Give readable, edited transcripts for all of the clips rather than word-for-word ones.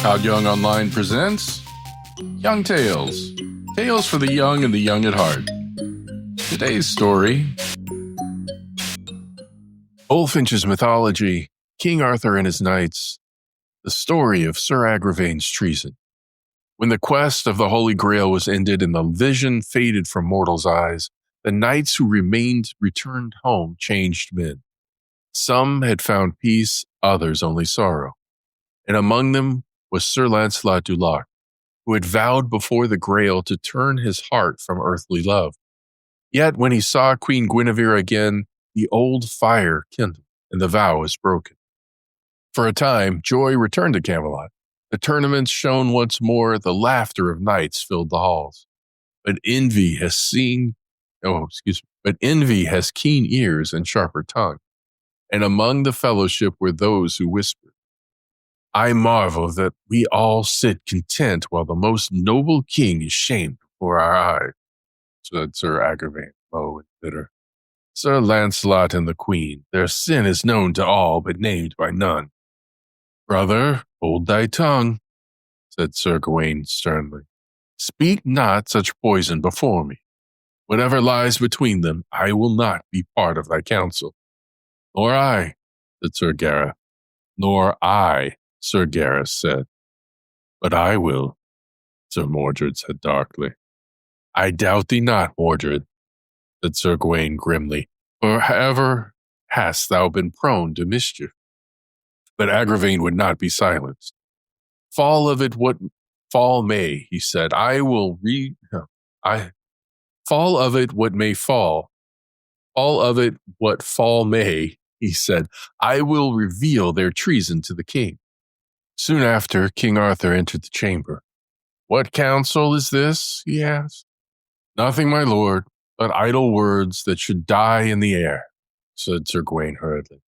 ToddYoungONLINE presents Young Tales. Tales for the young and the young at heart. Today's story: Bulfinch's mythology, King Arthur and his knights, the story of Sir Agrivain's treason. When the quest of the Holy Grail was ended and the vision faded from mortals' eyes, the knights who remained returned home changed men. Some had found peace, others only sorrow. And among them was Sir Lancelot du Lac, who had vowed before the Grail to turn his heart from earthly love. Yet when he saw Queen Guinevere again, the old fire kindled, and the vow was broken. For a time, joy returned to Camelot. The tournaments shone once more, the laughter of knights filled the halls. But envy has keen ears and sharper tongue. And among the fellowship were those who whispered, "I marvel that we all sit content while the most noble king is shamed before our eyes," said Sir Agrivain, low and bitter. "Sir Lancelot and the queen, their sin is known to all, but named by none." "Brother, hold thy tongue," said Sir Gawain sternly. "Speak not such poison before me. Whatever lies between them, I will not be part of thy counsel." "Nor I," said Sir Gareth. "Nor I," Sir Gareth said. "But I will," Sir Mordred said darkly. "I doubt thee not, Mordred," said Sir Gawain grimly, "for ever hast thou been prone to mischief." But Agrivain would not be silenced. "Fall of it what fall may," he said. Fall of it what may fall. Fall of it what fall may, he said. "I will reveal their treason to the king." Soon after, King Arthur entered the chamber. "What counsel is this?" he asked. "Nothing, my lord, but idle words that should die in the air," said Sir Gawain hurriedly.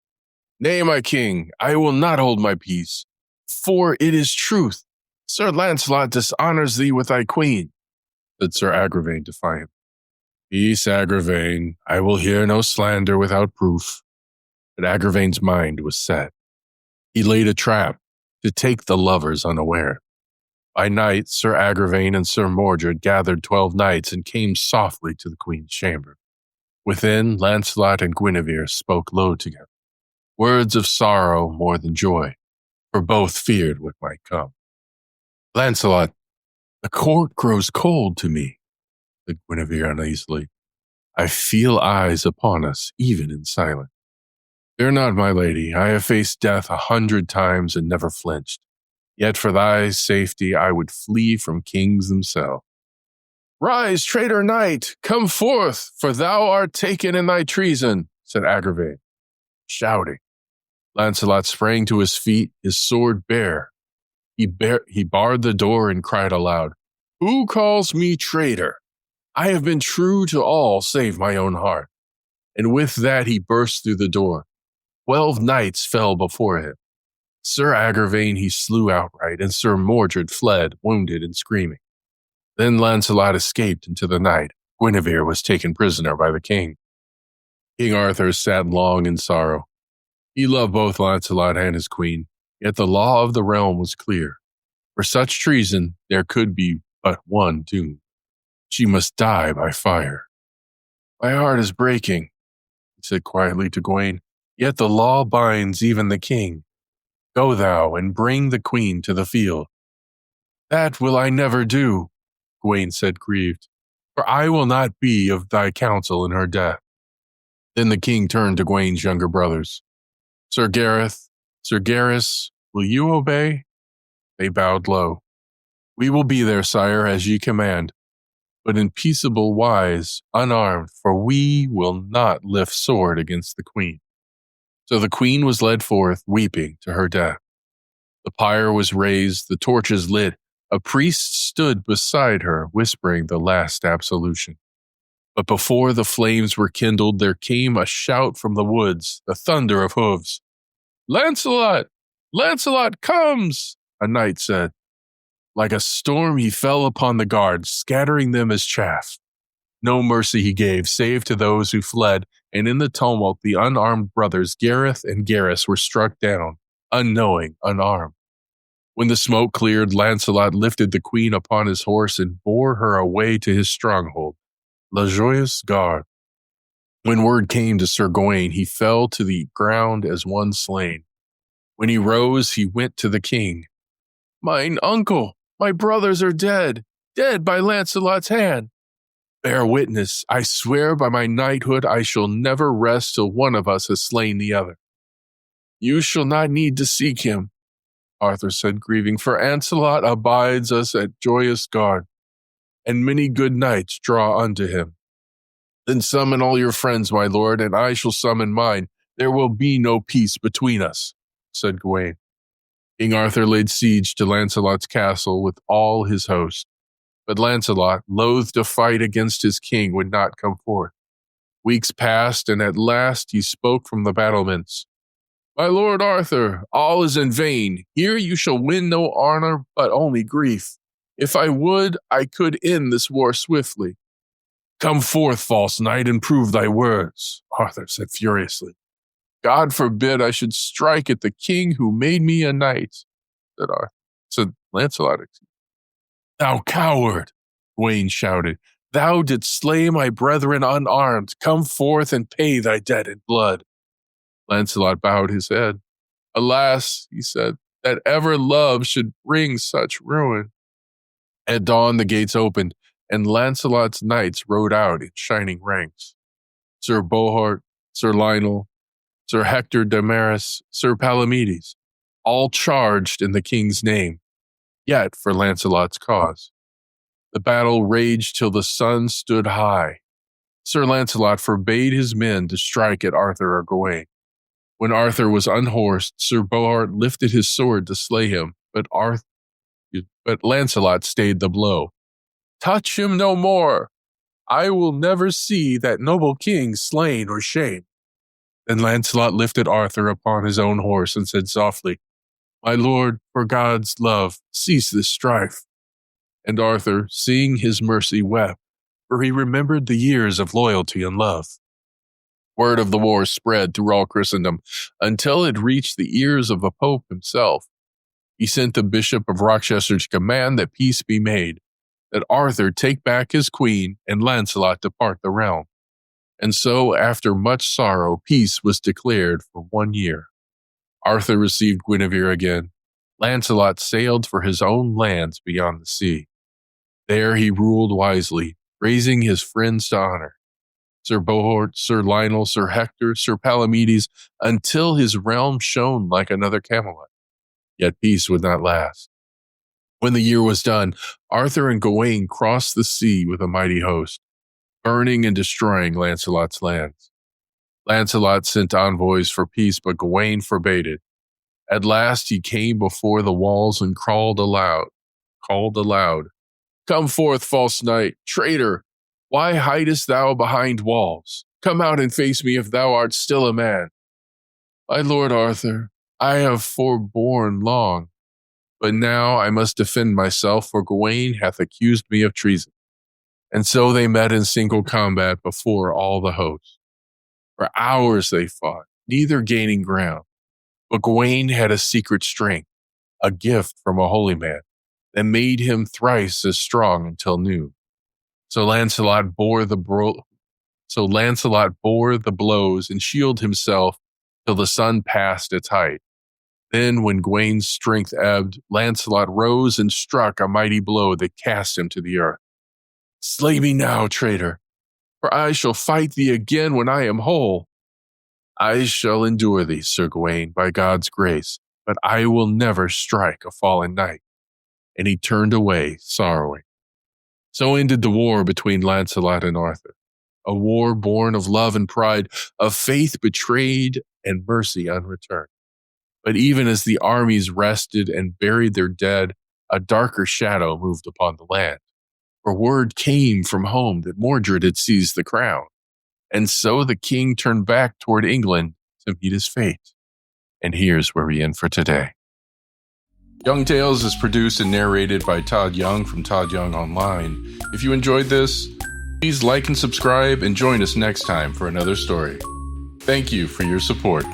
"Nay, my king, I will not hold my peace, for it is truth. Sir Lancelot dishonors thee with thy queen," said Sir Agrivain defiantly. "Peace, Agrivain, I will hear no slander without proof." But Agrivain's mind was set. He laid a trap to take the lovers unaware. By night, Sir Agrivain and Sir Mordred gathered 12 knights and came softly to the queen's chamber. Within, Lancelot and Guinevere spoke low together, words of sorrow more than joy, for both feared what might come. "Lancelot, the court grows cold to me," said Guinevere uneasily. "I feel eyes upon us, even in silence." "Fear not, my lady. I have faced death 100 times and never flinched. Yet for thy safety I would flee from kings themselves." "Rise, traitor knight! Come forth, for thou art taken in thy treason," said Agrivain, shouting. Lancelot sprang to his feet, his sword bare. He barred the door and cried aloud, "Who calls me traitor? I have been true to all save my own heart." And with that he burst through the door. 12 knights fell before him. Sir Agrivain he slew outright, and Sir Mordred fled, wounded and screaming. Then Lancelot escaped into the night. Guinevere was taken prisoner by the king. King Arthur sat long in sorrow. He loved both Lancelot and his queen, yet the law of the realm was clear. For such treason, there could be but one doom. She must die by fire. "My heart is breaking," he said quietly to Gawain, "yet the law binds even the king. Go thou and bring the queen to the field." "That will I never do," Gawain said grieved, "for I will not be of thy counsel in her death." Then the king turned to Gawain's younger brothers. Sir Gareth, Sir Gareth, will you obey?" They bowed low. "We will be there, sire, as ye command, but in peaceable wise, unarmed, for we will not lift sword against the queen." So the queen was led forth, weeping, to her death. The pyre was raised, the torches lit. A priest stood beside her, whispering the last absolution. But before the flames were kindled, there came a shout from the woods, the thunder of hooves. "Lancelot! Lancelot comes!" a knight said. Like a storm he fell upon the guards, scattering them as chaff. No mercy he gave, save to those who fled, and in the tumult the unarmed brothers Gareth and Gareth were struck down, unknowing, unarmed. When the smoke cleared, Lancelot lifted the queen upon his horse and bore her away to his stronghold, La Joyeuse Garde. When word came to Sir Gawain, he fell to the ground as one slain. When he rose, he went to the king. "Mine uncle, my brothers are dead, dead by Lancelot's hand. Bear witness, I swear by my knighthood I shall never rest till one of us has slain the other." "You shall not need to seek him," Arthur said, grieving, "for Lancelot abides us at Joyeuse Garde, and many good knights draw unto him." "Then summon all your friends, my lord, and I shall summon mine. There will be no peace between us," said Gawain. King Arthur laid siege to Lancelot's castle with all his host. But Lancelot, loath to fight against his king, would not come forth. Weeks passed, and at last he spoke from the battlements. "My lord Arthur, all is in vain. Here you shall win no honor, but only grief. If I would, I could end this war swiftly." "Come forth, false knight, and prove thy words," Arthur said furiously. "God forbid I should strike at the king who made me a knight," said Lancelot. "Thou coward," Gawain shouted. "Thou didst slay my brethren unarmed. Come forth and pay thy debt in blood." Lancelot bowed his head. "Alas," he said, "that ever love should bring such ruin." At dawn the gates opened, and Lancelot's knights rode out in shining ranks. Sir Bohort, Sir Lionel, Sir Hector de Marys, Sir Palomides, all charged in the king's name, yet for Lancelot's cause. The battle raged till the sun stood high. Sir Lancelot forbade his men to strike at Arthur or Gawain. When Arthur was unhorsed, Sir Bohort lifted his sword to slay him, but Lancelot stayed the blow. "Touch him no more! I will never see that noble king slain or shamed." Then Lancelot lifted Arthur upon his own horse and said softly, "My lord, for God's love, cease this strife." And Arthur, seeing his mercy, wept, for he remembered the years of loyalty and love. Word of the war spread through all Christendom until it reached the ears of the Pope himself. He sent the Bishop of Rochester to command that peace be made, that Arthur take back his queen and Lancelot depart the realm. And so, after much sorrow, peace was declared for 1 year. Arthur received Guinevere again. Lancelot sailed for his own lands beyond the sea. There he ruled wisely, raising his friends to honor. Sir Bohort, Sir Lionel, Sir Hector, Sir Palomides, until his realm shone like another Camelot. Yet peace would not last. When the year was done, Arthur and Gawain crossed the sea with a mighty host, burning and destroying Lancelot's lands. Lancelot sent envoys for peace, but Gawain forbade it. At last he came before the walls and called aloud, "Come forth, false knight, traitor! Why hidest thou behind walls? Come out and face me if thou art still a man." "My lord Arthur, I have forborne long, but now I must defend myself, for Gawain hath accused me of treason." And so they met in single combat before all the host. For hours they fought, neither gaining ground. But Gawain had a secret strength, a gift from a holy man, that made him thrice as strong until noon. So Lancelot bore the blows and shielded himself till the sun passed its height. Then, when Gawain's strength ebbed, Lancelot rose and struck a mighty blow that cast him to the earth. "Slay me now, traitor, for I shall fight thee again when I am whole." "I shall endure thee, Sir Gawain, by God's grace, but I will never strike a fallen knight." And he turned away, sorrowing. So ended the war between Lancelot and Arthur, a war born of love and pride, of faith betrayed and mercy unreturned. But even as the armies rested and buried their dead, a darker shadow moved upon the land. For word came from home that Mordred had seized the crown, and so the king turned back toward England to meet his fate. And here's where we end for today. Young Tales is produced and narrated by Todd Young from ToddYoungONLINE. If you enjoyed this, please like and subscribe and join us next time for another story. Thank you for your support.